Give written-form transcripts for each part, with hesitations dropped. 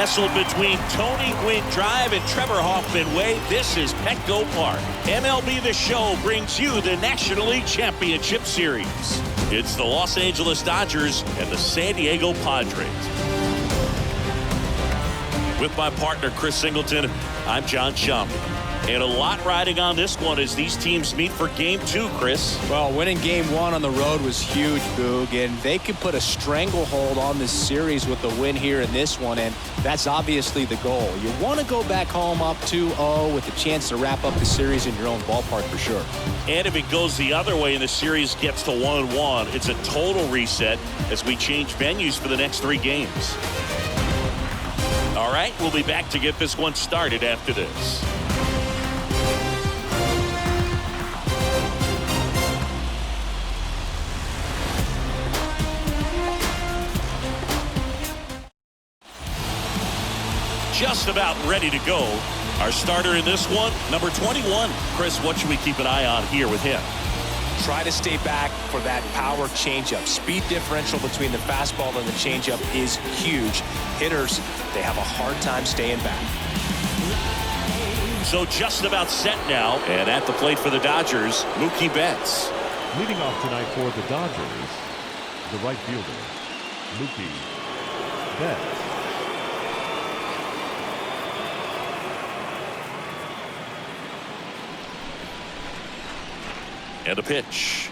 Nestled between Tony Gwynn Drive and Trevor Hoffman Way, this is Petco Park. MLB The Show brings you the National League Championship Series. It's the Los Angeles Dodgers and the San Diego Padres. With my partner, Chris Singleton, I'm John Shambi. And a lot riding on this one as these teams meet for Game 2, Chris. Well, winning Game 1 on the road was huge, Boog, and they could put a stranglehold on this series with the win here in this one, and that's obviously the goal. You want to go back home up 2-0 with a chance to wrap up the series in your own ballpark for sure. And if it goes the other way and the series gets to 1-1, it's a total reset as we change venues for the next 3 games. All right, we'll be back to get this one started after this. Just about ready to go. Our starter in this one, number 21. Chris, what should we keep an eye on here with him? Try to stay back for that power changeup. Speed differential between the fastball and the changeup is huge. Hitters, they have a hard time staying back. So just about set now, and at the plate for the Dodgers, Mookie Betts. Leading off tonight for the Dodgers, the right fielder, Mookie Betts. And a pitch.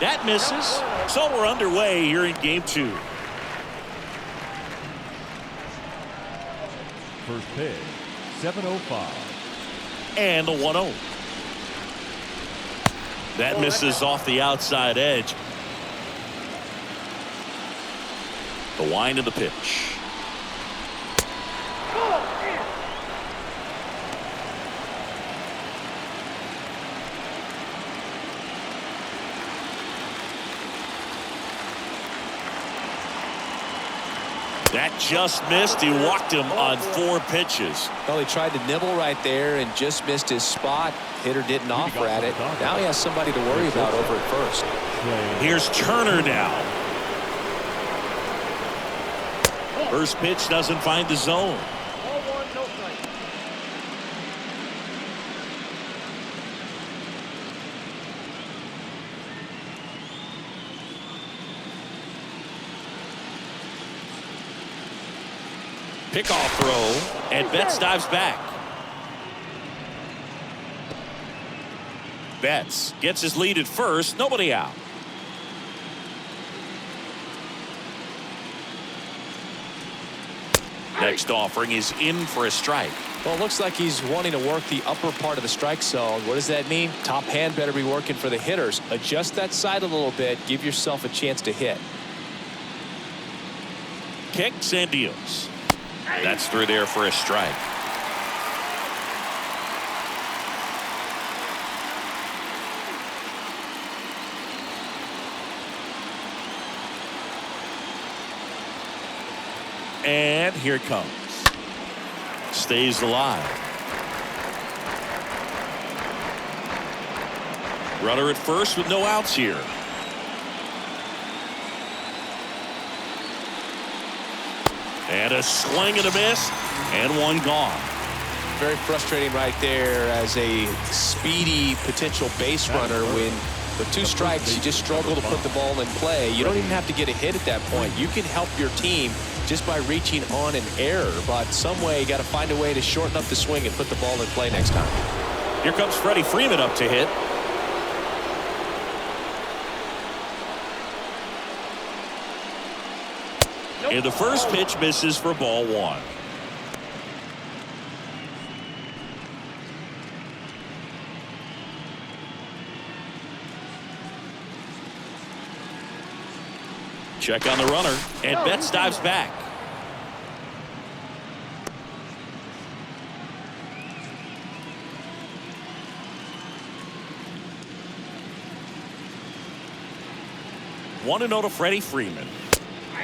That misses. So we're underway here in Game 2. First pitch, 7:05. And a 1-0. That misses off the outside edge. The wind of the pitch. That just missed. He walked him on 4 pitches. Well, he tried to nibble right there and just missed his spot. Hitter didn't offer at it. Now he has somebody to worry about over at first. Here's Turner now. First pitch doesn't find the zone. Pickoff throw, and Betts dives back. Betts gets his lead at first, nobody out. Next offering is in for a strike. Well, it looks like he's wanting to work the upper part of the strike zone. What does that mean? Top hand better be working for the hitters. Adjust that side a little bit. Give yourself a chance to hit. Kicks and deals. That's through there for a strike. And here it comes. Stays alive. Runner at first with no outs here. And a swing and a miss, and one gone. Very frustrating right there as a speedy potential base runner. When with 2 strikes, you just struggle to put the ball in play. You don't even have to get a hit at that point. You can help your team just by reaching on an error, but some way you got to find a way to shorten up the swing and put the ball in play next time. Here comes Freddie Freeman up to hit. And the first pitch misses for ball 1. Check on the runner, and Betts dives back. One to know to Freddie Freeman.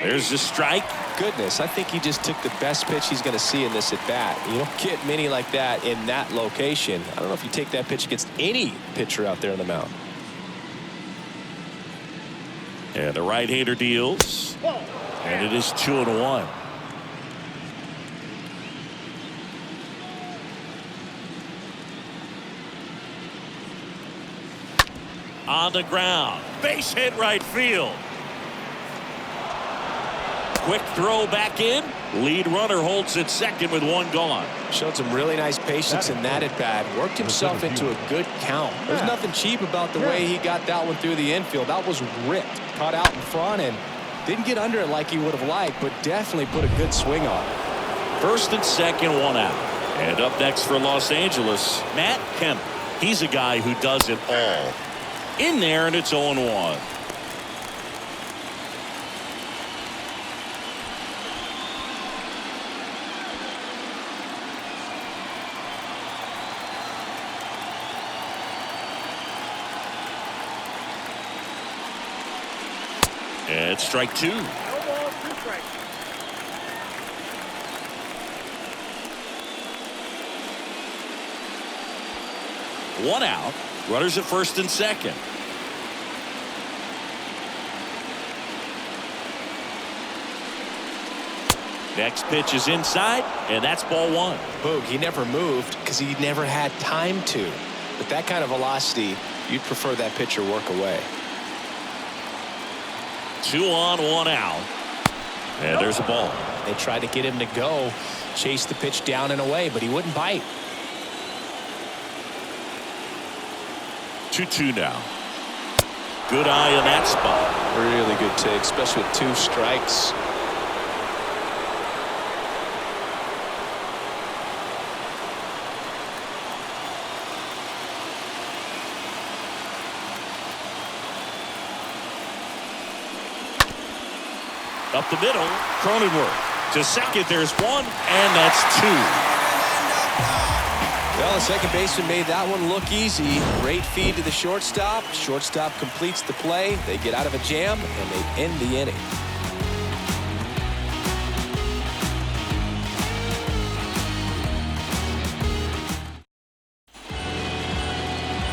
There's the strike. Goodness, I think he just took the best pitch he's going to see in this at bat. You don't get many like that in that location. I don't know if you take that pitch against any pitcher out there on the mound. And the right-hander deals. And it is 2-1. On the ground. Base hit right field. Quick throw back in. Lead runner holds at second with one gone. Showed some really nice patience in that at bat. Worked himself into a good count. There's nothing cheap about the way he got that one through the infield. That was ripped. Caught out in front and didn't get under it like he would have liked, but definitely put a good swing on it. First and second, one out. And up next for Los Angeles, Matt Kemp. He's a guy who does it all. In there, and it's 0-1. And strike two. No balls, 2 strikes. One out. Runners at first and second. Next pitch is inside, and that's ball one. Boog, he never moved because he never had time to. With that kind of velocity, you'd prefer that pitcher work away. 2 on, 1 out. And there's a ball. They tried to get him to go, chase the pitch down and away, but he wouldn't bite. 2-2 now. Good eye in that spot. Really good take, especially with 2 strikes. Up the middle, Cronenworth. To second, there's 1, and that's 2. Well, the second baseman made that one look easy. Great feed to the shortstop. Shortstop completes the play. They get out of a jam, and they end the inning.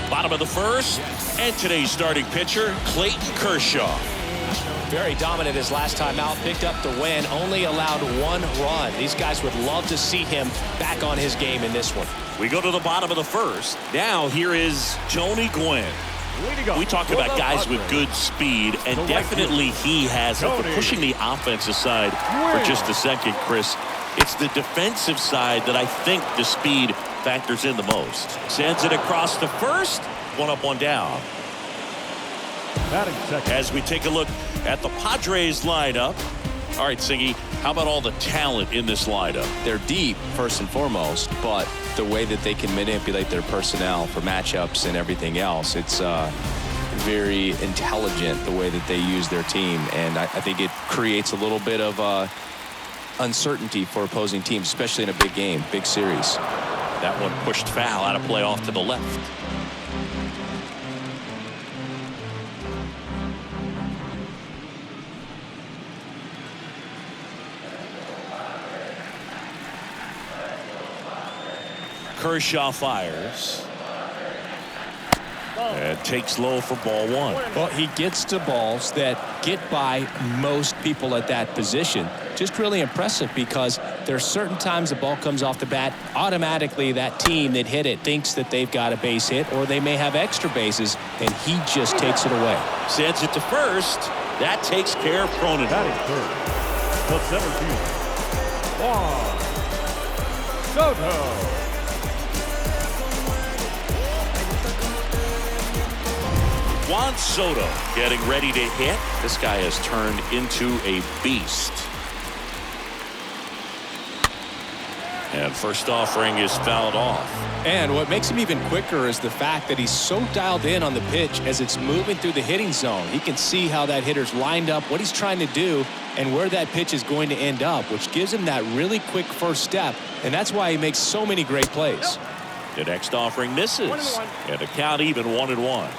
Bottom of the first, and today's starting pitcher, Clayton Kershaw. Very dominant his last time out. Picked up the win. Only allowed 1 run. These guys would love to see him back on his game in this one. We go to the bottom of the first. Now here is Tony Gwynn. We talk about guys with good speed, and definitely he has it. But pushing the offensive side for just a second, Chris, it's the defensive side that I think the speed factors in the most. Sends it across the first. 1 up, 1 down. As we take a look at the Padres lineup. All right, Siggy, how about all the talent in this lineup? They're deep, first and foremost, but the way that they can manipulate their personnel for matchups and everything else, it's very intelligent the way that they use their team, and I think it creates a little bit of uncertainty for opposing teams, especially in a big game, big series. That one pushed foul out of play off to the left. Kershaw fires. And takes low for ball 1. Well, he gets to balls that get by most people at that position. Just really impressive because there's certain times the ball comes off the bat, automatically that team that hit it thinks that they've got a base hit or they may have extra bases, and he just takes it away. Sends it to first. That takes care of Cronin. Batting third, the center fielder, Juan Soto. Juan Soto getting ready to hit. This guy has turned into a beast. And first offering is fouled off. And what makes him even quicker is the fact that he's so dialed in on the pitch as it's moving through the hitting zone. He can see how that hitter's lined up, what he's trying to do, and where that pitch is going to end up, which gives him that really quick first step. And that's why he makes so many great plays. The next offering misses. 1-1. And a count even 1-1.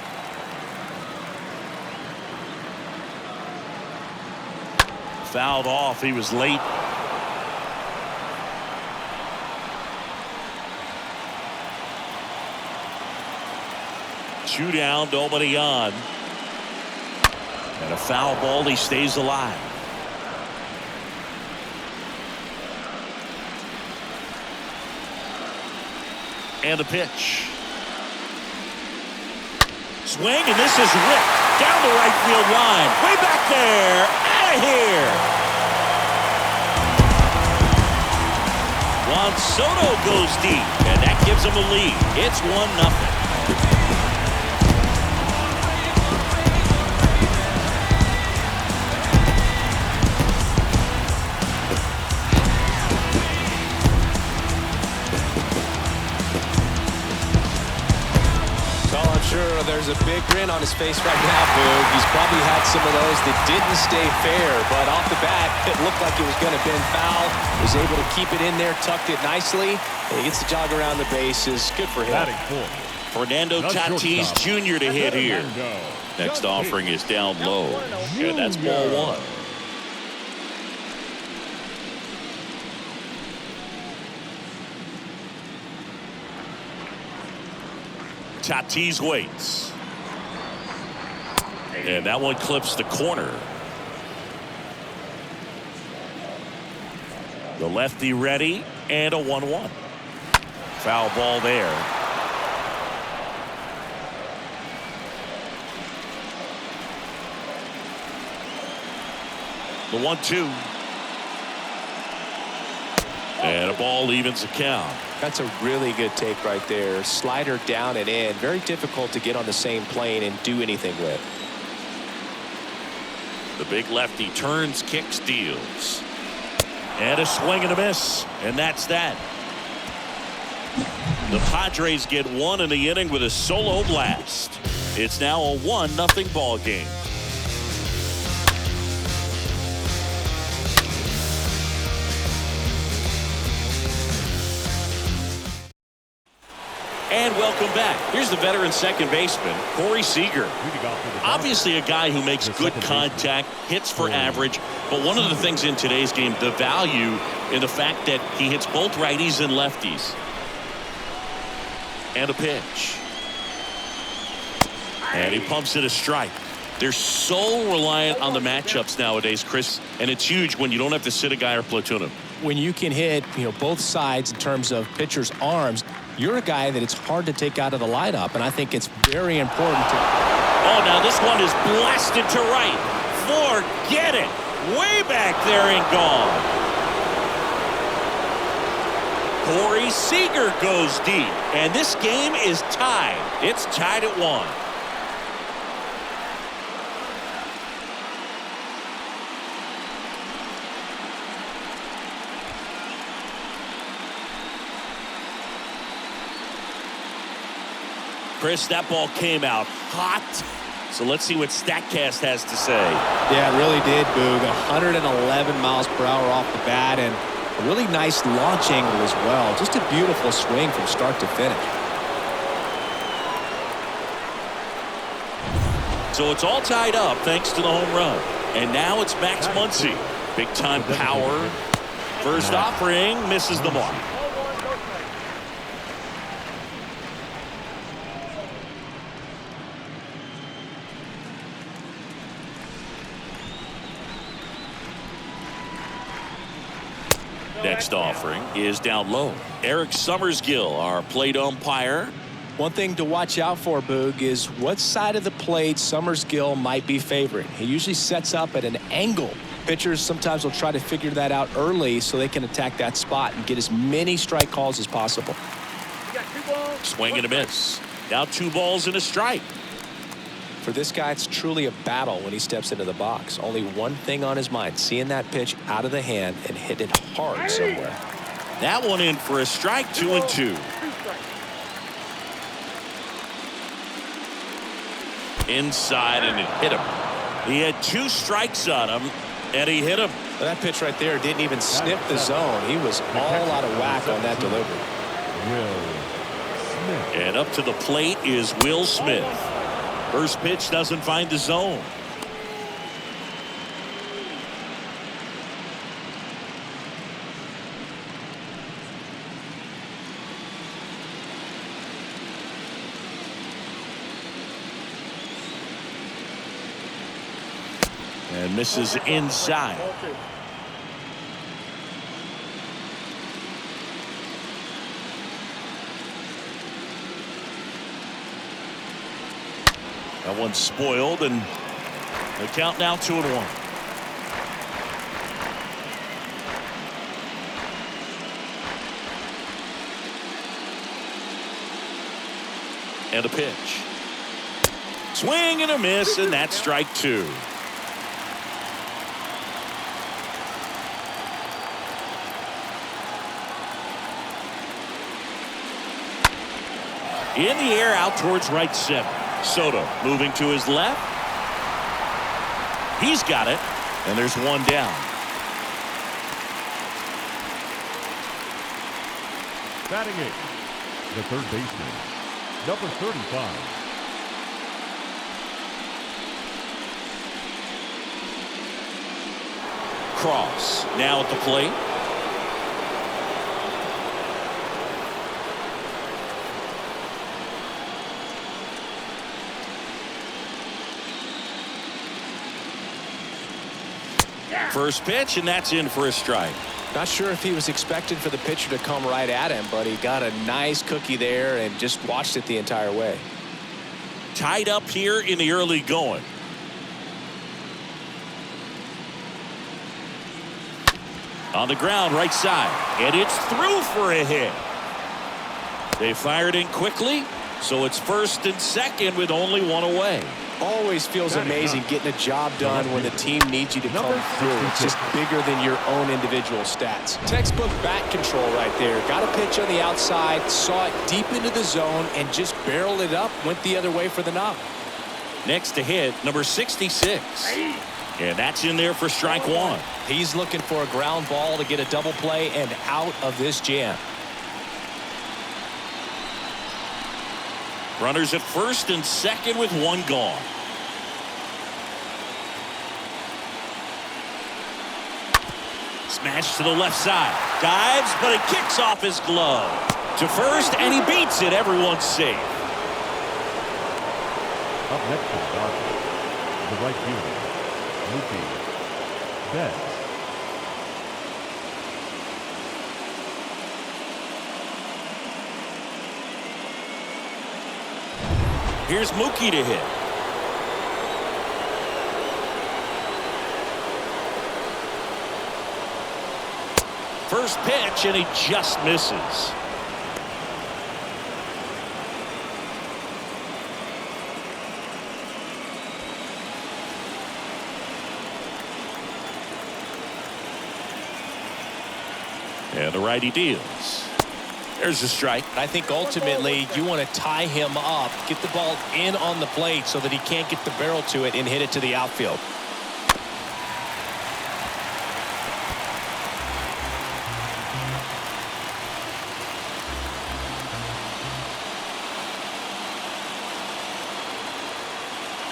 Fouled off. He was late. Two down, nobody on. And a foul ball. He stays alive. And a pitch. Swing, and this is ripped down the right field line. Way back there. Out of here. Juan Soto goes deep, and that gives him a lead. It's 1-0. Sure, there's a big grin on his face right now, Boog. He's probably had some of those that didn't stay fair, but off the bat, it looked like it was going to bend foul. Was able to keep it in there, tucked it nicely, and he gets the jog around the bases. Good for him. Fernando Tatis Jr. to hit here. Next offering is down low, and that's ball one. Tatis waits. And that one clips the corner. The lefty ready, and a 1-1. Foul ball there. The 1-2. And a ball evens the count. That's a really good take right there. Slider down and in. Very difficult to get on the same plane and do anything with. The big lefty turns, kicks, deals. And a swing and a miss. And that's that. The Padres get one in the inning with a solo blast. It's now a 1-0 ball game. And welcome back. Here's the veteran second baseman, Corey Seager. Obviously a guy who makes good contact, hits for average, but one of the things in today's game, the value in the fact that he hits both righties and lefties. And a pitch. And he pumps it a strike. They're so reliant on the matchups nowadays, Chris, and it's huge when you don't have to sit a guy or platoon him. When you can hit, both sides in terms of pitchers' arms, you're a guy that it's hard to take out of the lineup, and I think it's very important to... Oh, now this one is blasted to right. Forget it. Way back there and gone. Corey Seager goes deep, and this game is tied. It's tied at 1. Chris, that ball came out hot. So let's see what StatCast has to say. Yeah, it really did, Boog. 111 miles per hour off the bat and a really nice launch angle as well. Just a beautiful swing from start to finish. So it's all tied up thanks to the home run. And now it's Max Muncy. Big time power. First offering misses the mark. Next offering is down low. Eric Summersgill, our plate umpire. One thing to watch out for, Boog, is what side of the plate Summersgill might be favoring. He usually sets up at an angle. Pitchers sometimes will try to figure that out early so they can attack that spot and get as many strike calls as possible. Swing and a miss. Now 2 balls and a strike. For this guy, it's truly a battle when he steps into the box. Only one thing on his mind, seeing that pitch out of the hand and hit it hard somewhere. That one in for a strike, 2-2. Inside, and it hit him. He had 2 strikes on him, and he hit him. Well, that pitch right there didn't even sniff the zone. He was all out of whack on that delivery. And up to the plate is Will Smith. First pitch doesn't find the zone. And misses inside. That one's spoiled, and the count now 2-1. And a pitch. Swing and a miss, and that's strike 2. In the air, out towards right center. Soto moving to his left. He's got it, and there's one down. Batting 8, the third baseman, number 35. Cross now at the plate. First pitch, and that's in for a strike. Not sure if he was expecting for the pitcher to come right at him, but he got a nice cookie there and just watched it the entire way. Tied up here in the early going. On the ground, right side, and it's through for a hit. They fired in quickly, so it's first and second with only one away. Always feels amazing getting a job done when the team needs you to come through. It's just bigger than your own individual stats. Textbook bat control right there. Got a pitch on the outside, saw it deep into the zone, and just barreled it up, went the other way for the knock. Next to hit, number 66. And that's in there for strike 1. He's looking for a ground ball to get a double play and out of this jam. Runners at first and second with one gone. Smash to the left side. Dives, but it kicks off his glove. To first, and he beats it. Everyone's safe. Up next is Dodgers, the right fielder, Mookie Betts. Here's Mookie to hit. First pitch, and he just misses. And the righty deals. There's a strike. I think ultimately you want to tie him up, get the ball in on the plate so that he can't get the barrel to it and hit it to the outfield.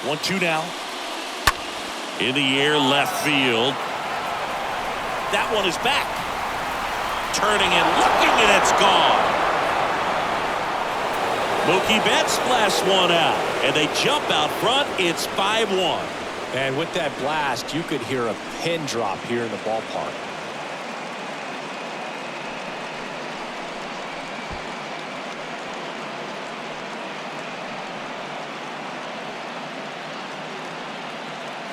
One, two now. In the air, left field. That one is back. Turning and looking, and it's gone. Mookie Betts blasts one out, and they jump out front. It's 5-1. And with that blast, you could hear a pin drop here in the ballpark.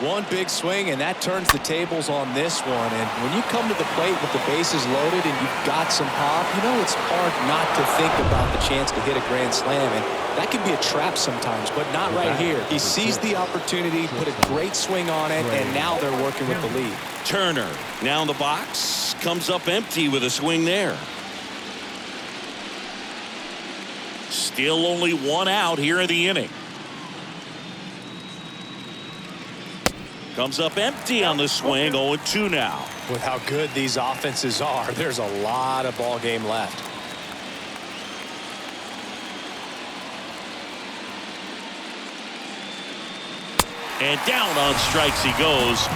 One big swing, and that turns the tables on this one. And when you come to the plate with the bases loaded and you've got some pop, you know it's hard not to think about the chance to hit a grand slam. And that can be a trap sometimes, but not right here. He sees the opportunity, put a great swing on it, and now they're working with the lead. Turner now in the box, comes up empty with a swing there. Still only one out here in the inning. Comes up empty on the swing. 0-2 now. With how good these offenses are, there's a lot of ball game left. And down on strikes he goes,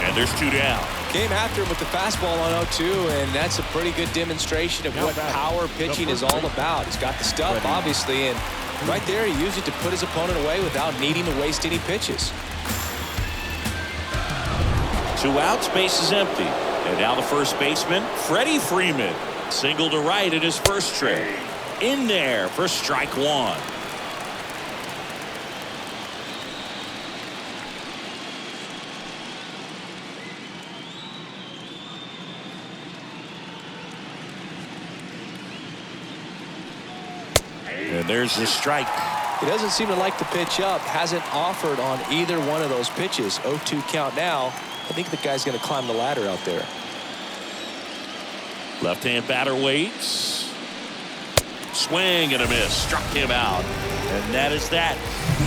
and there's 2 down. Came after him with the fastball on 0-2, and that's a pretty good demonstration of what power pitching is all about. He's got the stuff, obviously, and right there he used it to put his opponent away without needing to waste any pitches. 2 outs, base is empty. And now the first baseman, Freddie Freeman. Single to right in his first trip. In there for strike 1. And there's the strike. He doesn't seem to like the pitch up. Hasn't offered on either one of those pitches. 0-2 count now. I think the guy's going to climb the ladder out there. Left-hand batter waits. Swing and a miss. Struck him out. And that is that.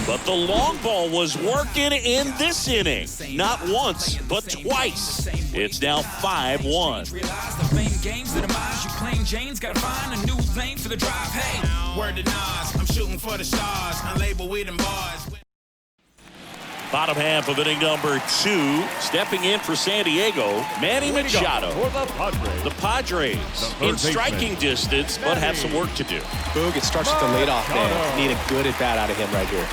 But the long ball was working in this inning. Not once, but twice. It's now 5-1. Bottom half of inning number 2. Stepping in for San Diego, Manny Machado. For the Padres. The Padres in striking distance, but have some work to do. Boog, it starts with the leadoff man. Need a good at bat out of him right here.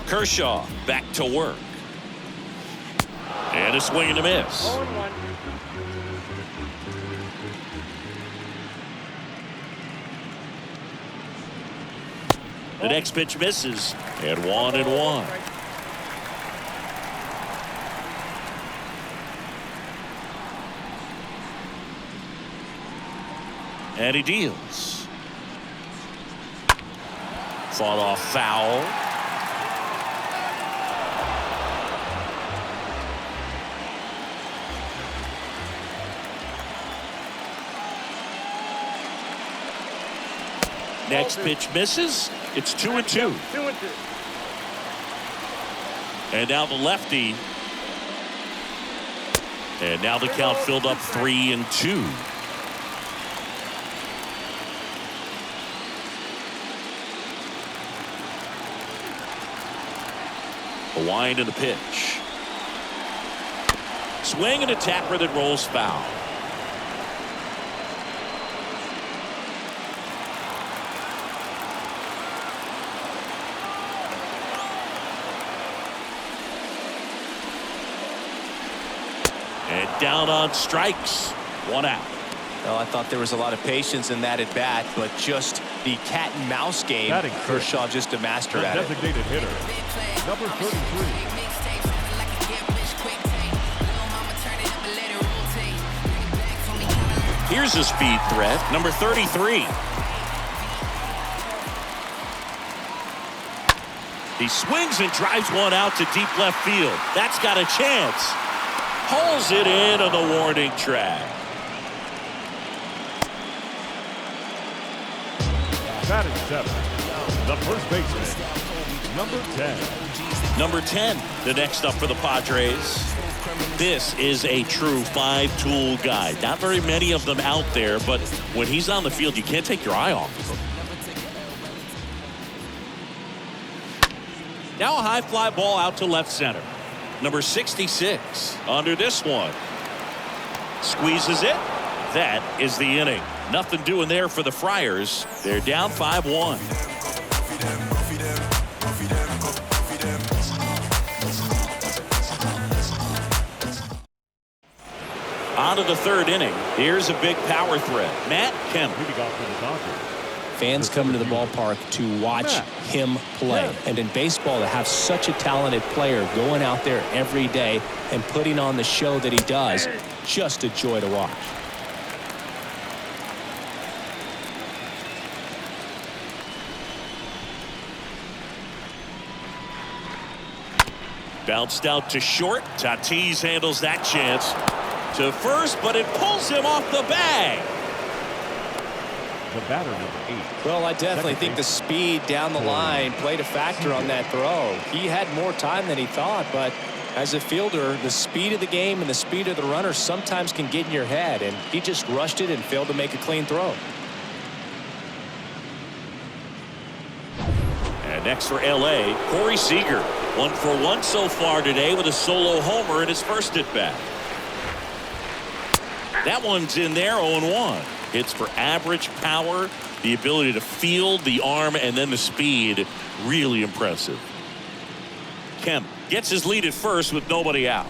Kershaw back to work. And a swing and a miss. The next pitch misses. And 1-1. And he deals. Fought off foul. Next pitch misses. It's 2-2. And now the lefty. And now the count filled up 3-2. A wind in the pitch. Swing and a tapper that rolls foul. And down on strikes. 1 out. Well, I thought there was a lot of patience in that at bat, but just the cat and mouse game. Kershaw just a master at it. Designated hitter, number 33. Here's a speed threat, number 33. He swings and drives one out to deep left field. That's got a chance. Hauls it in on the warning track. Batting 7, the first baseman, number 10. Number 10, the next up for the Padres. This is a true 5-tool guy. Not very many of them out there, but when he's on the field, you can't take your eye off of him. Now a high fly ball out to left center. Number 66 under this one. Squeezes it. That is the inning. Nothing doing there for the Friars. They're down 5-1. On to the third inning. Here's a big power threat. Matt Kemp. Fans come to the ballpark to watch him play. And in baseball, to have such a talented player going out there every day and putting on the show that he does, just a joy to watch. Bounced out to short. Tatis handles that chance to first, but it pulls him off the bag. The batter, number 8. Well, I definitely think the speed down the line played a factor on that throw. He had more time than he thought, but as a fielder, the speed of the game and the speed of the runner sometimes can get in your head, and he just rushed it and failed to make a clean throw. And next for LA, Corey Seager. 1 for 1 so far today with a solo homer in his first at bat. That one's in there, 0-1. Hits for average power, the ability to field, the arm, and then the speed. Really impressive. Kemp gets his lead at first with nobody out.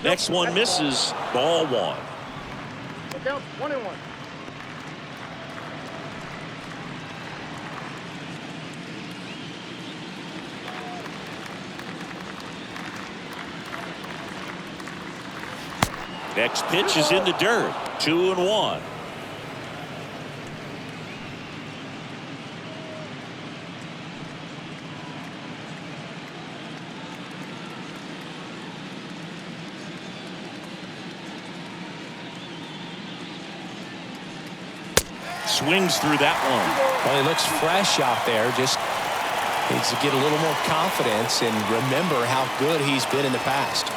Next one misses. Ball 1. Down 1-1. Next pitch is in the dirt. 2-1. Swings through that one. Well, he looks fresh out there. Just needs to get a little more confidence and remember how good he's been in the past.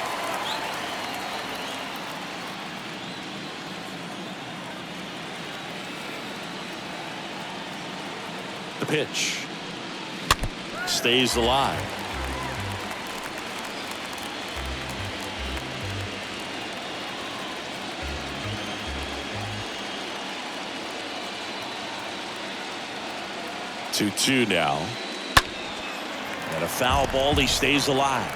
The pitch stays alive. Two now. And a foul ball. He stays alive.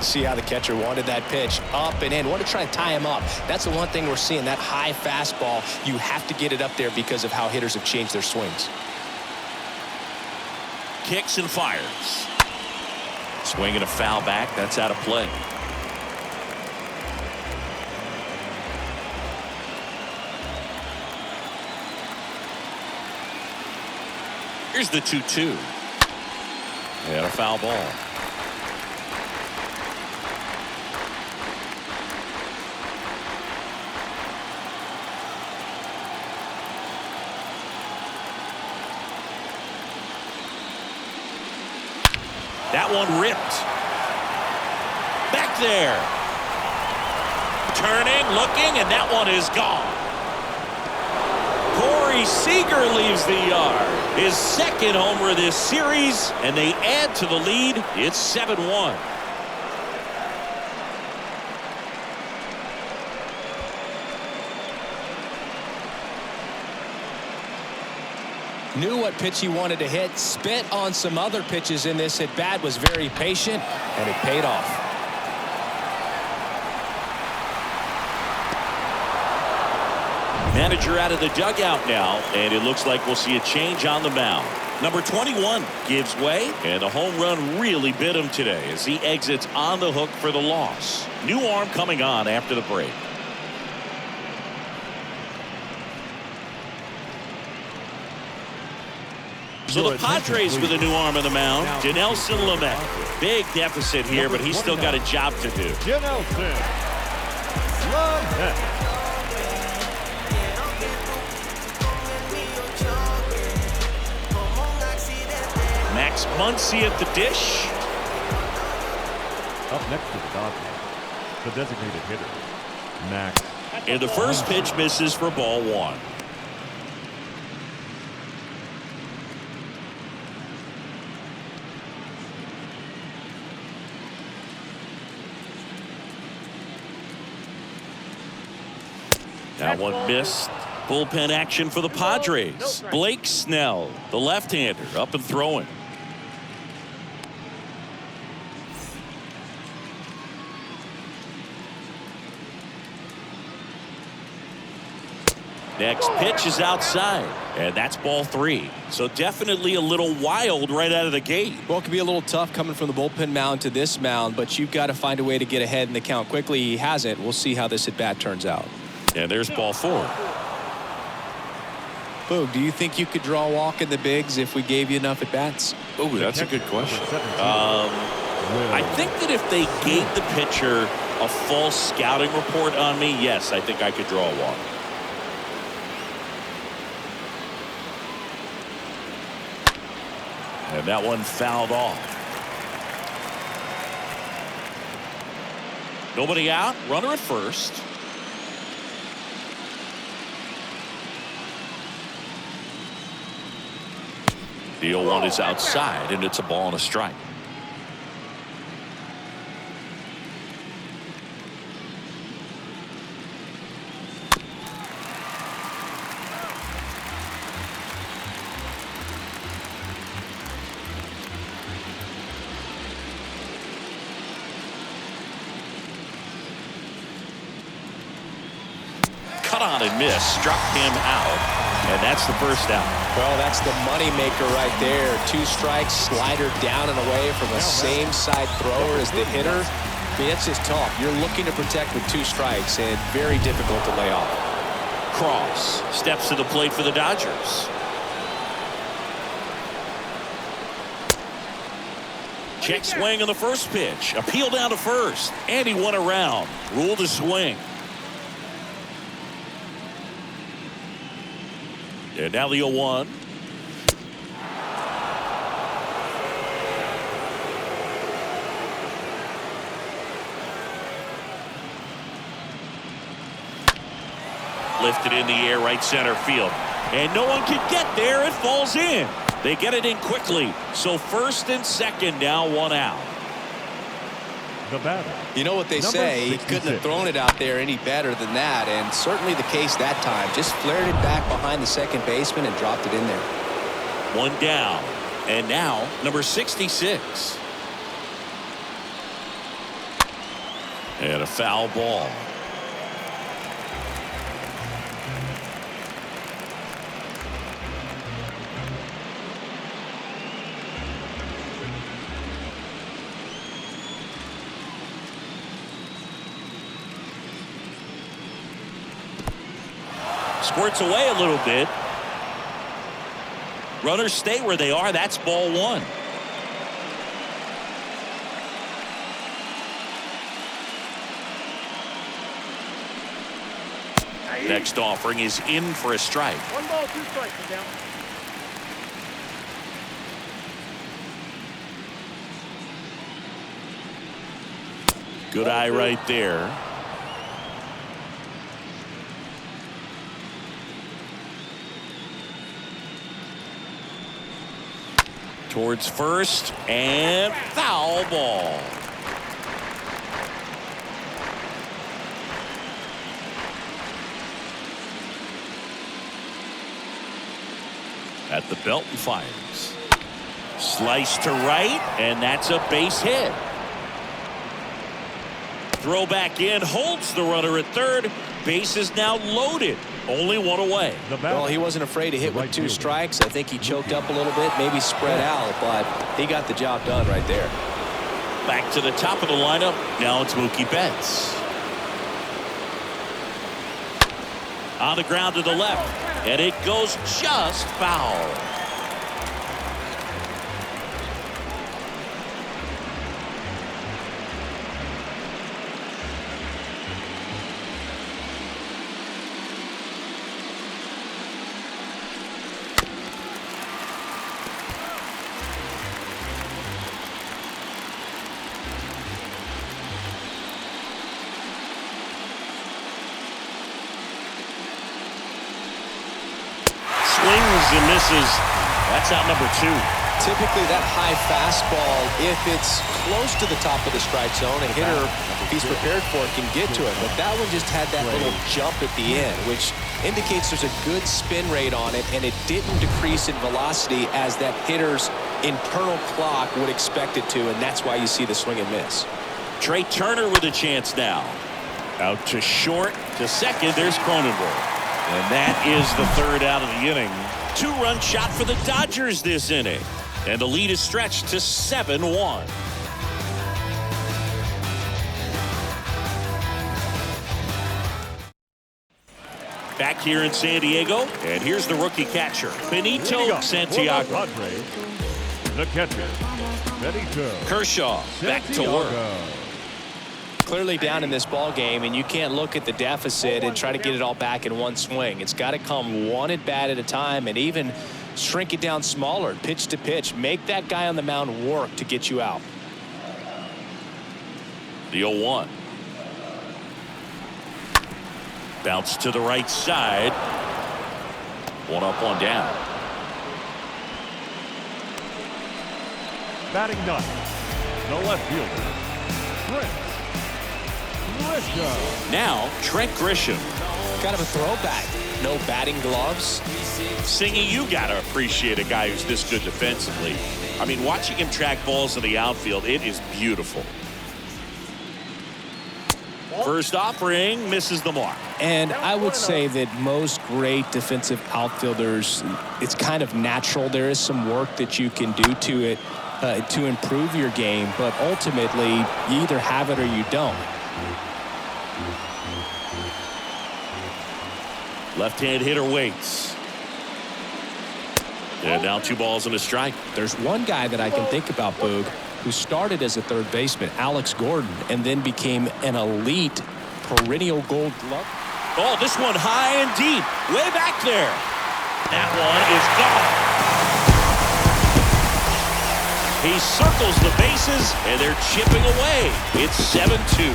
See how the catcher wanted that pitch up and in. Want to try and tie him up. That's the one thing we're seeing. That high fastball. You have to get it up there because of how hitters have changed their swings. Kicks and fires. Swinging a foul back. That's out of play. Here's the 2-2. And a foul ball. That one ripped. Back there. Turning, looking, and that one is gone. Corey Seager leaves the yard. His second homer this series, and they add to the lead. It's 7-1. Knew what pitch he wanted to hit. Spit on some other pitches in this at bat. Was very patient, and it paid off. Manager out of the dugout now, and it looks like we'll see a change on the mound. Number 21 gives way, and the home run really bit him today as he exits on the hook for the loss. New arm coming on after the break. So the Padres with a new arm on the mound, Dinelson Lamet. Big deficit here, but he's still got a job to do. Dinelson Lamet. Max Muncy at the dish. Up next to the Dodgers, the designated hitter, Max. And the first pitch misses for ball one. That one missed. Bullpen action for the Padres. Blake Snell, the left-hander, up and throwing. Next pitch is outside, and that's ball three. So definitely a little wild right out of the gate. Well, it can be a little tough coming from the bullpen mound to this mound, but you've got to find a way to get ahead in the count quickly. He hasn't. We'll see how this at-bat turns out. And there's ball four. Boog, do you think you could draw a walk in the bigs if we gave you enough at-bats? Oh, that's a good question. I think that if they gave the pitcher a false scouting report on me, yes, I think I could draw a walk. And that one fouled off. Nobody out. Runner at first. The 0-1 is outside, and it's a ball and a strike. Cut on and miss. Struck him out. And that's the first out. Well, that's the money maker right there. 2 strikes, slider down and away from a same side thrower as the hitter. I mean, it's just tough. You're looking to protect with 2 strikes and very difficult to lay off. Cross steps to the plate for the Dodgers. Check swing on the first pitch. Appeal down to first. And he won around. Ruled a swing. And now the 0-1. Lifted in the air, right center field. And no one can get there. It falls in. They get it in quickly. So first and second, now 1 out. The batter. You know what they say, he couldn't have thrown it out there any better than that, and certainly the case that time. Just flared it back behind the second baseman and dropped it in there. 1 down. And now number 66. And a foul ball. Squirts away a little bit. Runners stay where they are. That's ball 1. Next offering is in for a strike. 1 ball, 2 strikes. Down. Good eye right there. Towards first, and foul ball. At the belt and fires. Slice to right, and that's a base hit. Throw back in, holds the runner at third. Base is now loaded. Only 1 away. Well, he wasn't afraid to hit with 2 strikes. I think he choked up a little bit, maybe spread out, but he got the job done right there. Back to the top of the lineup. Now it's Mookie Betts. On the ground to the left, and it goes just foul. Swings and misses. That's out number 2. Typically that high fastball, if it's close to the top of the strike zone, a hitter, if he's prepared for it, can get to it. But that one just had that little jump at the end, which indicates there's a good spin rate on it, and it didn't decrease in velocity as that hitter's internal clock would expect it to, and that's why you see the swing and miss. Trey Turner with a chance now. Out to short, to second. There's Cronenworth. And that is the 3rd out of the inning. 2-run shot for the Dodgers this inning. And the lead is stretched to 7-1. Back here in San Diego, and here's the rookie catcher, Benito Santiago. Padres, the catcher, Benito Kershaw back to work. Clearly down in this ball game, and you can't look at the deficit and try to get it all back in one swing. It's got to come 1 at bat at a time, and even shrink it down smaller, pitch to pitch. Make that guy on the mound work to get you out. The 0-1. Bounce to the right side. 1 up, 1 down. Batting 9, the left fielder, Grisham. Now Trent Grisham. Kind of a throwback. No batting gloves. Singy, you gotta appreciate a guy who's this good defensively. I mean, watching him track balls in the outfield, it is beautiful. First offering misses the mark. And I would say that most great defensive outfielders, it's kind of natural. There is some work that you can do to it. to improve your game, but ultimately you either have it or you don't. Left-hand hitter waits. And now 2 balls and a strike. There's one guy that I can think about, Boog, who started as a third baseman, Alex Gordon, and then became an elite perennial Gold Glove. Oh, this one high and deep, way back there. That one is gone. He circles the bases, and they're chipping away. It's 7-2.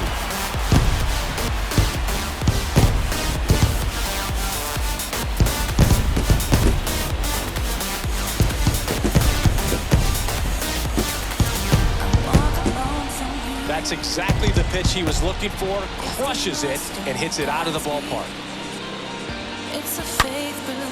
That's exactly the pitch he was looking for. Crushes it and hits it out of the ballpark. It's a faith belief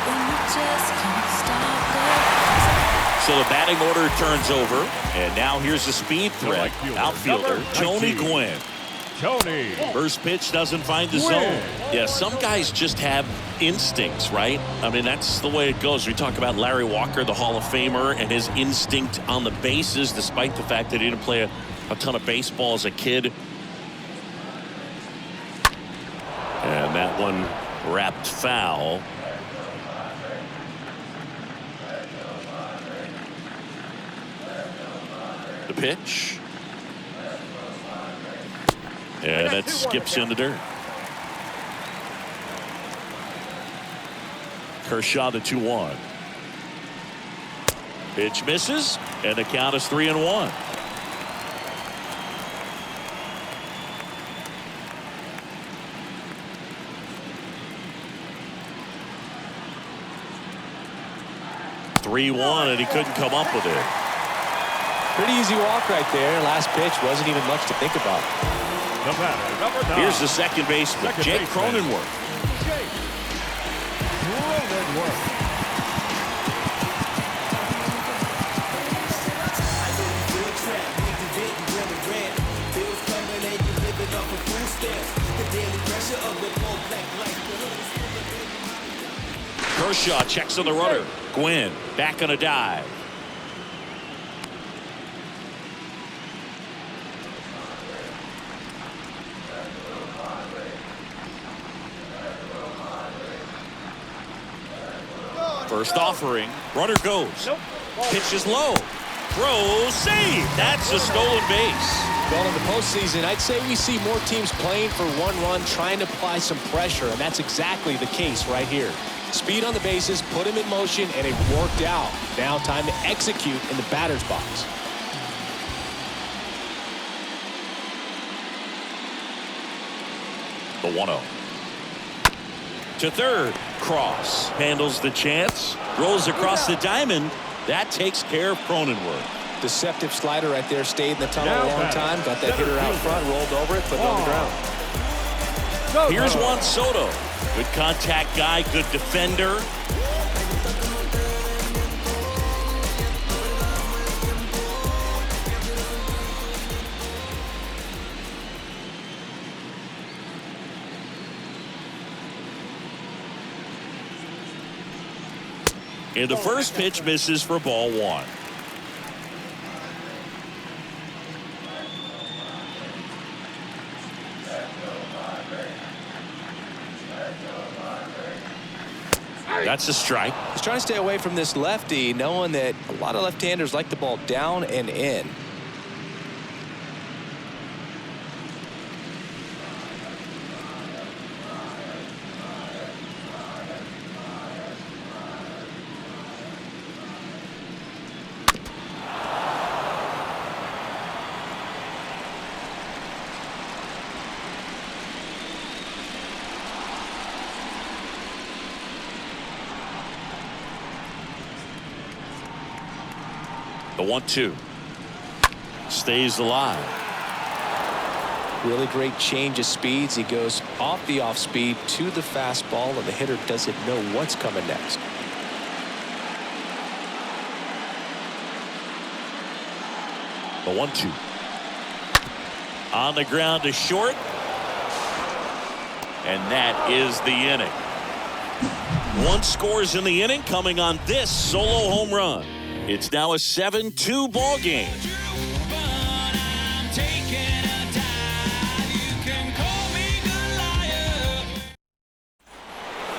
when you just can't stop it. So the batting order turns over, and now here's the speed threat. Outfielder Tony Gwynn. Tony. First pitch doesn't find the zone. Yeah, some guys just have instincts, right? I mean, that's the way it goes. We talk about Larry Walker, the Hall of Famer, and his instinct on the bases, despite the fact that he didn't play a ton of baseball as a kid. And that one wrapped foul. The pitch. And that skips in the dirt. Kershaw the 2-1. Pitch misses, and the count is 3-1. And he couldn't come up with it. Pretty easy walk right there. Last pitch wasn't even much to think about. The batter, number 9. Here's the second baseman, Jake Cronenworth. Jake Cronenworth. Kershaw checks on the runner. Gwynn back on a dive. First offering. Runner goes. Pitch is low. Throw, save. That's a stolen base. Well, in the postseason, I'd say we see more teams playing for one run, trying to apply some pressure, and that's exactly the case right here. Speed on the bases, put him in motion, and it worked out. Now time to execute in the batter's box. The 1-0. To third. Cross handles the chance. Rolls across the diamond. That takes care of Cronenworth. Deceptive slider right there. Stayed in the tunnel a long time. Got that hitter out front. Rolled over it. Put it on the ground. Here's Juan Soto. Good contact guy. Good defender. And the first pitch misses for ball 1. That's a strike. He's trying to stay away from this lefty, knowing that a lot of left-handers like the ball down and in. The 1-2 stays alive. Really great change of speeds. He goes off the off speed to the fastball, and the hitter doesn't know what's coming next. The 1-2 on the ground to short, and that is the inning. One scores in the inning coming on this solo home run. It's now a 7-2 ball game.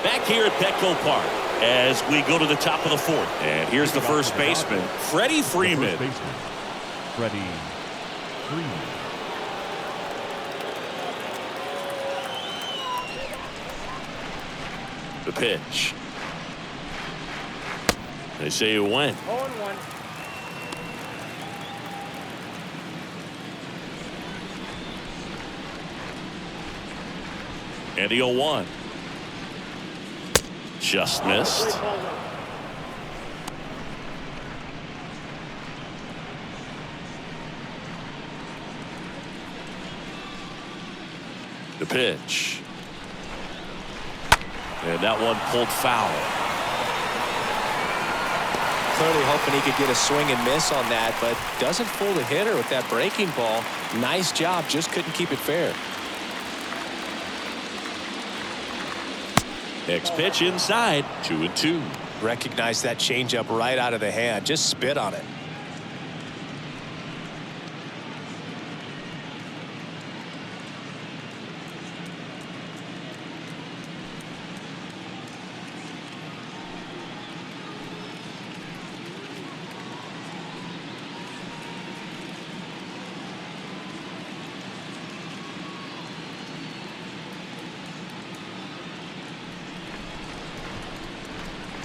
Back here at Petco Park as we go to the top of the fourth. And here's the first baseman, Freddie Freeman. Freddie Freeman. The pitch. They say it went. 0-1. And the 0-1. Just missed. The pitch. And that one pulled foul. Clearly hoping he could get a swing and miss on that, but doesn't fool the hitter with that breaking ball. Nice job, just couldn't keep it fair. Next pitch inside, 2-2. Recognize that changeup right out of the hand. Just spit on it.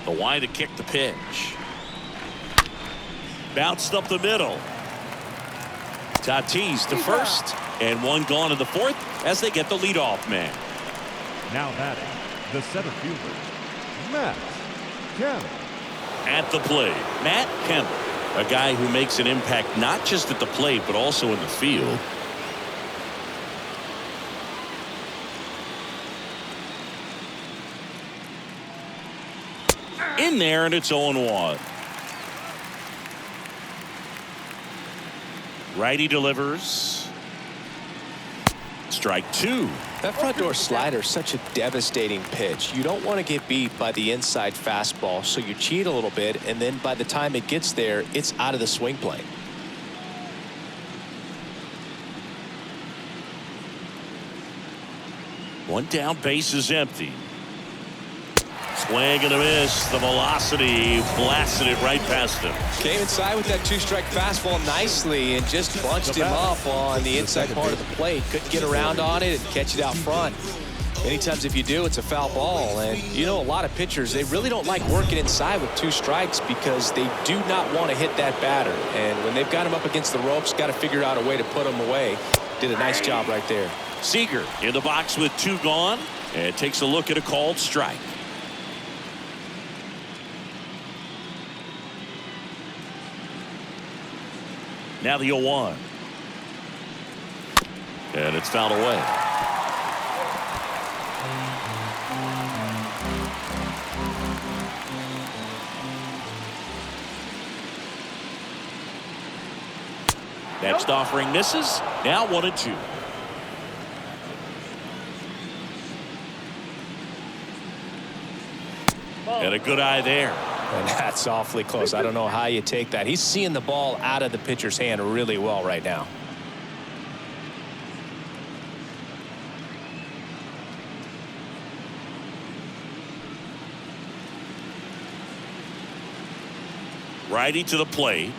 The wide to kick the pitch. Bounced up the middle. Tatis to first. And one gone in the fourth as they get the leadoff man. Now batting, the center fielder, Matt Kemp. At the plate, Matt Kemp. A guy who makes an impact not just at the plate but also in the field. In there, and it's 0-1. Righty delivers. Strike two. That front door slider is such a devastating pitch. You don't want to get beat by the inside fastball, so you cheat a little bit, and then by the time it gets there, it's out of the swing plane. One down, base is empty. Swing and a miss. The velocity blasted it right past him. Came inside with that two-strike fastball nicely and just bunched him up on the inside part of the plate. Couldn't get around on it and catch it out front. Many times if you do, it's a foul ball. And you know, a lot of pitchers, they really don't like working inside with two strikes because they do not want to hit that batter. And when they've got him up against the ropes, got to figure out a way to put him away. Did a nice job right there. Seager in the box with two gone and takes a look at a called strike. Now the 0-1. And it's fouled away. Next offering misses. Now 1-2. And a good eye there. And that's awfully close. I don't know how you take that. He's seeing the ball out of the pitcher's hand really well right now. Righty to the plate.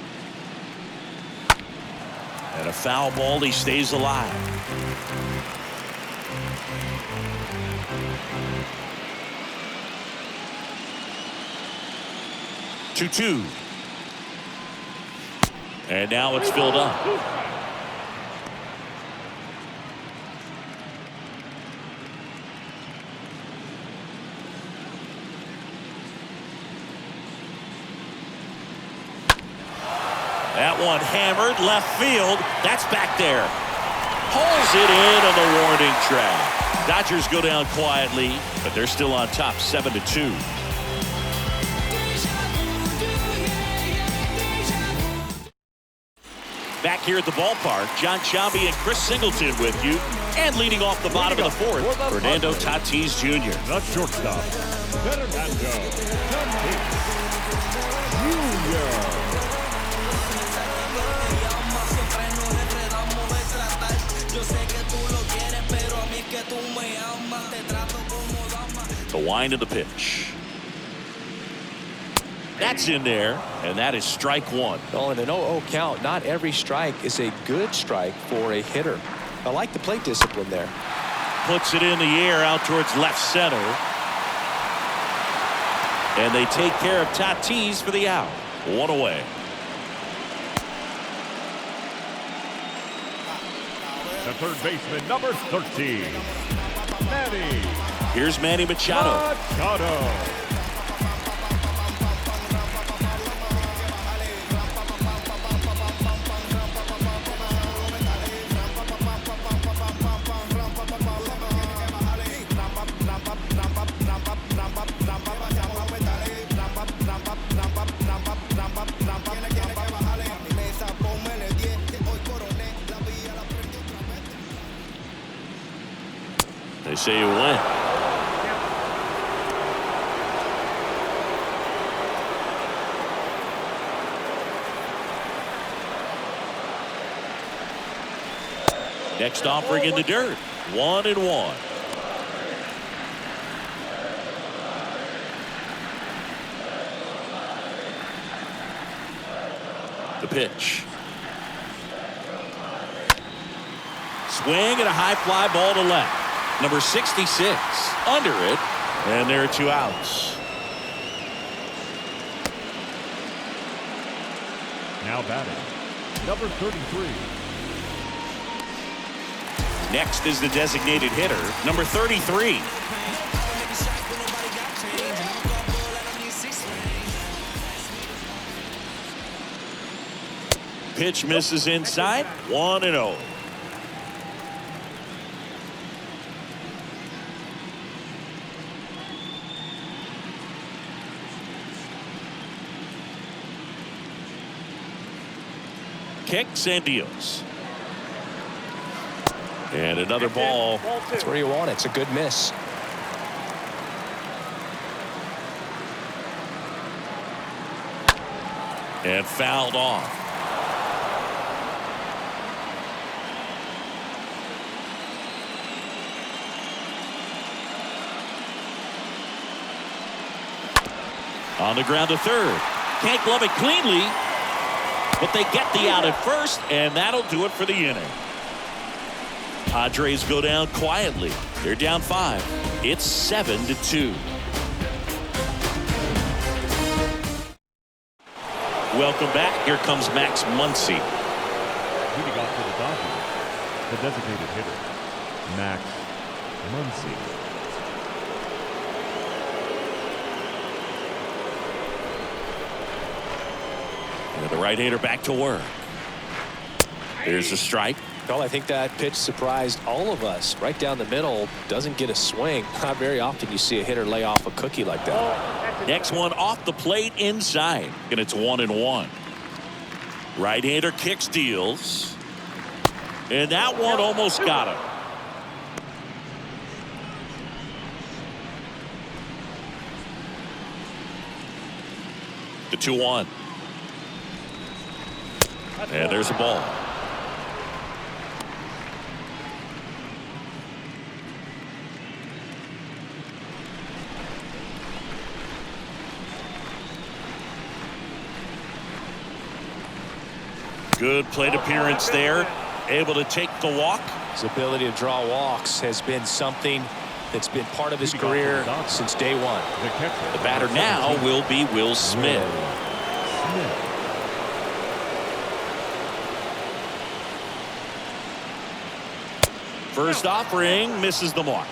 And a foul ball. He stays alive. Two. And now it's filled up. That one hammered left field. That's back there. Pulls it in on the warning track. Dodgers go down quietly, but they're still on top 7-2. Back here at the ballpark, John Sciambi and Chris Singleton with you. And leading off the bottom of the fourth, Fernando Tatis Jr. The shortstop, Fernando Jr. The wind of the pitch. That's in there, and that is strike one. Oh, in an 0-0 count, not every strike is a good strike for a hitter. I like the plate discipline there. Puts it in the air out towards left center. And they take care of Tatis for the out. One away. The third baseman, number 13, Manny Here's Manny Machado. They say you win. Next offering in the dirt. 1-1. The pitch. Swing and a high fly ball to left. Number 66 under it, and there are two outs. Now batting, number 33. Next is the designated hitter, number 33. Pitch misses inside. 1-0. Kicks and deals. And another ball. That's where you want it. It's a good miss. And fouled off. On the ground to third. Can't glove it cleanly. But they get the out at first, and that'll do it for the inning. Padres go down quietly. They're down 5. It's 7-2. Welcome back. Here comes Max Muncy. Leading off for the Dodgers, the designated hitter, Max Muncy. And the right-hander back to work. Here's a strike. Well, I think that pitch surprised all of us. Right down the middle, doesn't get a swing. Not very often you see a hitter lay off a cookie like that. Next one off the plate inside, and it's 1-1. Right-hander kicks, deals, and that one almost got him. The 2-1. And there's a ball. Good plate appearance there. Able to take the walk. His ability to draw walks has been something that's been part of his career since day one. The batter now will be Will Smith. First offering misses the mark.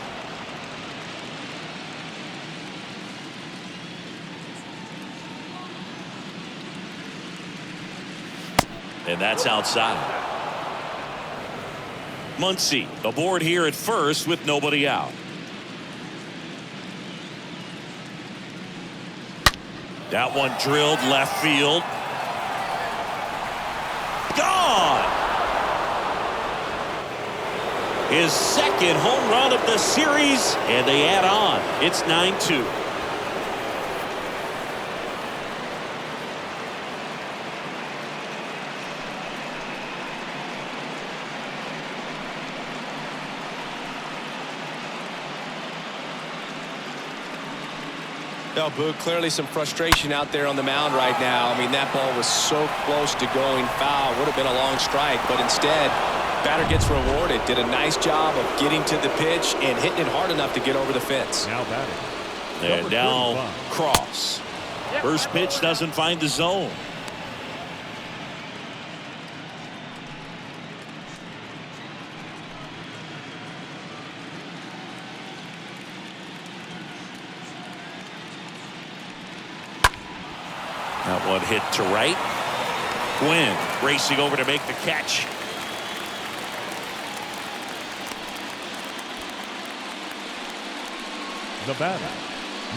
And that's outside. Muncy aboard here at first with nobody out. That one drilled left field. Gone! His second home run of the series, and they add on. It's 9-2. No, Boog, clearly some frustration out there on the mound right now. I mean, that ball was so close to going foul. Would have been a long strike, but instead, batter gets rewarded. Did a nice job of getting to the pitch and hitting it hard enough to get over the fence. Now batting. And Number now 35. Cross. First pitch doesn't find the zone. That one hit to right. Gwynn racing over to make the catch. The batter,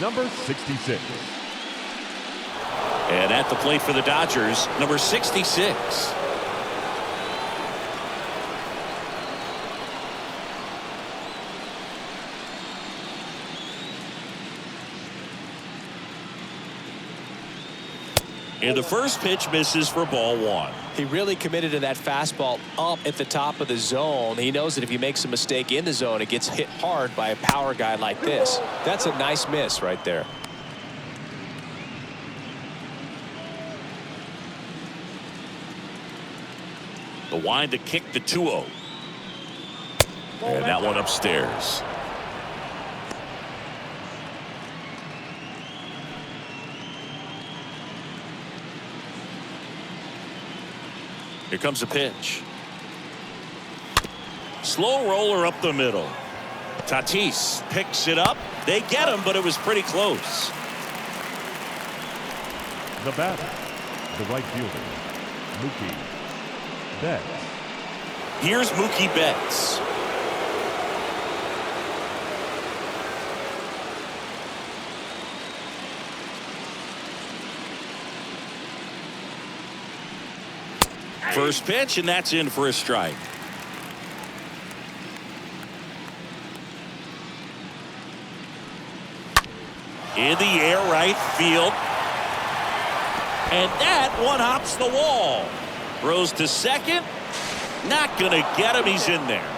number 66. And at the plate for the Dodgers, number 66. And the first pitch misses for ball one. He really committed to that fastball up at the top of the zone. He knows that if he makes a mistake in the zone, it gets hit hard by a power guy like this. That's a nice miss right there. The wind to kick the 2-0. And that one upstairs. Here comes a pitch. Slow roller up the middle. Tatis picks it up. They get him, but it was pretty close. The batter, the right fielder, Mookie Betts. Here's Mookie Betts. First pitch, and that's in for a strike. In the air, right field. And that one hops the wall. Throws to second. Not going to get him. He's in there.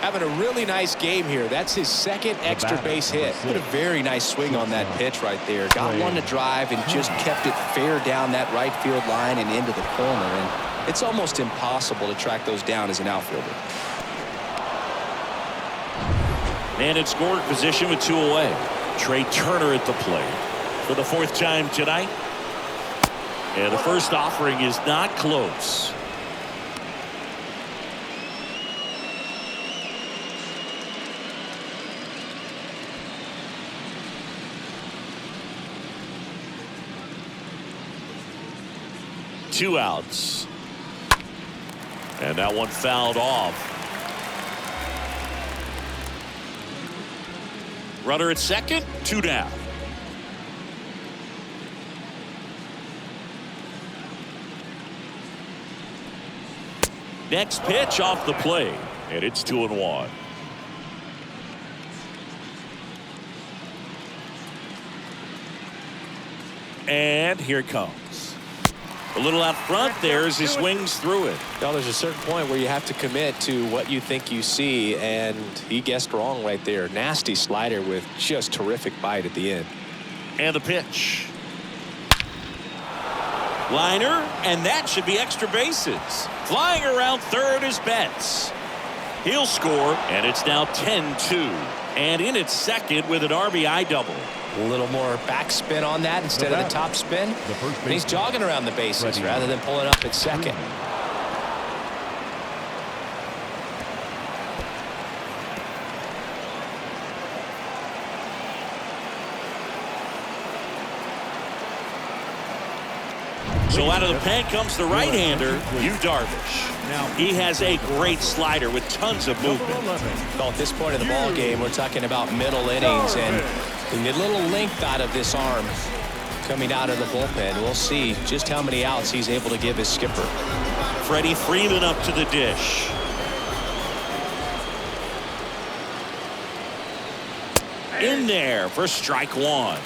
Having a really nice game here. That's his second extra base hit. What a very nice swing on that pitch right there. Got one to drive and just kept it fair down that right field line and into the corner. And it's almost impossible to track those down as an outfielder. Man in scoring position with 2 away. Trey Turner at the plate for the 4th time tonight. And the first offering is not close. Two outs. And that one fouled off. Runner at second, 2 down. Next pitch off the plate, and it's 2-1. And here it comes. A little out front there as he swings through it. Now there's a certain point where you have to commit to what you think you see, and he guessed wrong right there. Nasty slider with just terrific bite at the end. And the pitch. Liner, and that should be extra bases. Flying around third is Betts. He'll score, and it's now 10-2. And in at second with an RBI double. A little more backspin on that instead of the top spin. And he's jogging around the bases rather than pulling up at second. So out of the pen comes the right-hander, Yu Darvish. He has a great slider with tons of movement. Well, at this point in the ball game, we're talking about middle innings, and the little length out of this arm coming out of the bullpen. We'll see just how many outs he's able to give his skipper. Freddie Freeman up to the dish. In there for strike one.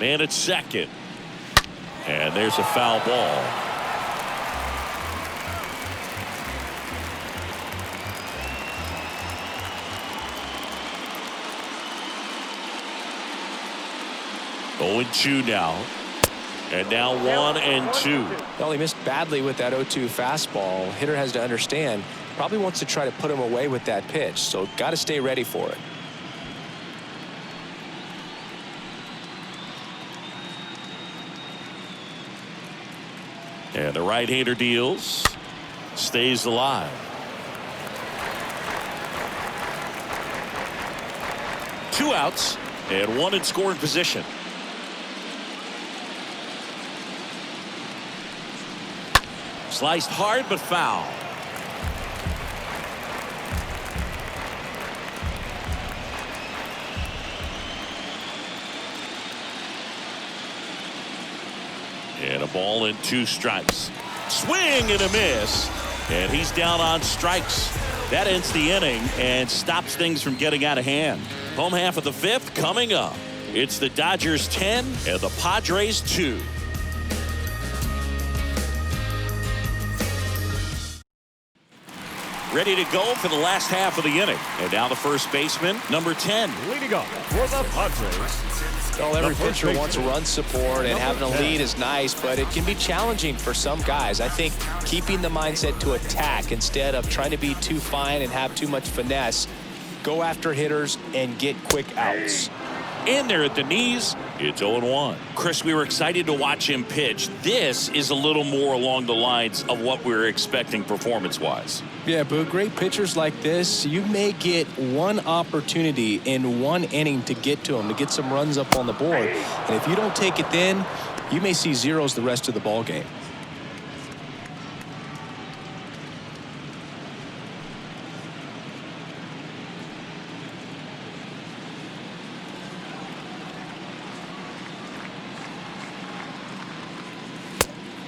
Man at second. And there's a foul ball. Oh, 0-2 now. And now 1-2. Well, he missed badly with that 0-2 fastball. Hitter has to understand, probably wants to try to put him away with that pitch, so got to stay ready for it. And the right-hander deals. Stays alive. 2 outs and 1 in scoring position. Sliced hard but foul. And a ball and 2 strikes. Swing and a miss. And he's down on strikes. That ends the inning and stops things from getting out of hand. Home half of the 5th coming up. It's the Dodgers 10 and the Padres 2. Ready to go for the last half of the inning. And now the first baseman, number 10. Leading off for the Padres. Well, every pitcher wants run support, and having a lead is nice, but it can be challenging for some guys. I think keeping the mindset to attack instead of trying to be too fine and have too much finesse, go after hitters and get quick outs. In there at the knees, it's 0-1. Chris, we were excited to watch him pitch. This is a little more along the lines of what we were expecting performance-wise. Yeah, but great pitchers like this, you may get one opportunity in one inning to get to them, to get some runs up on the board. And if you don't take it then, you may see zeros the rest of the ball game.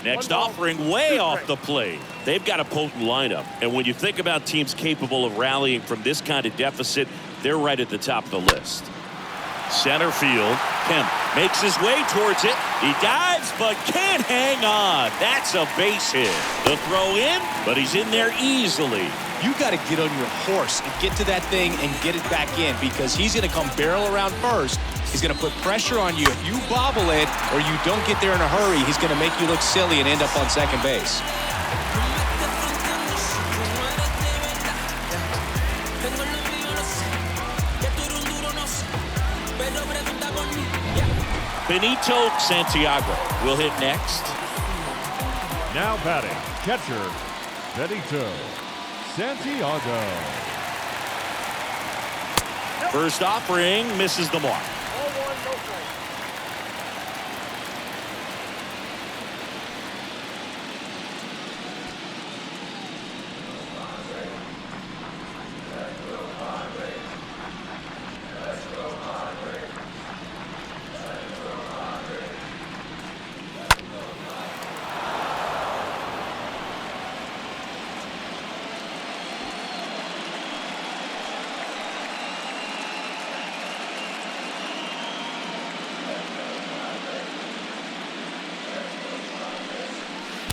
Next offering way off the plate. They've got a potent lineup. And when you think about teams capable of rallying from this kind of deficit, they're right at the top of the list. Center field. Kemp makes his way towards it. He dives but can't hang on. That's a base hit. The throw in, but he's in there easily. You got to get on your horse and get to that thing and get it back in, because he's going to come barrel around first. He's going to put pressure on you. If you bobble it or you don't get there in a hurry, he's going to make you look silly and end up on second base. Benito Santiago will hit next. Now batting, catcher, Benito Santiago. First offering misses the mark.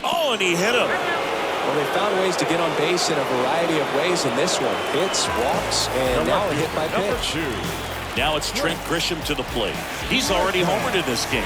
Oh, and he hit him. Well, they found ways to get on base in a variety of ways in this one. Hits, walks, and now a hit by pitch. Now it's Trent Grisham to the plate. He's already homered in this game.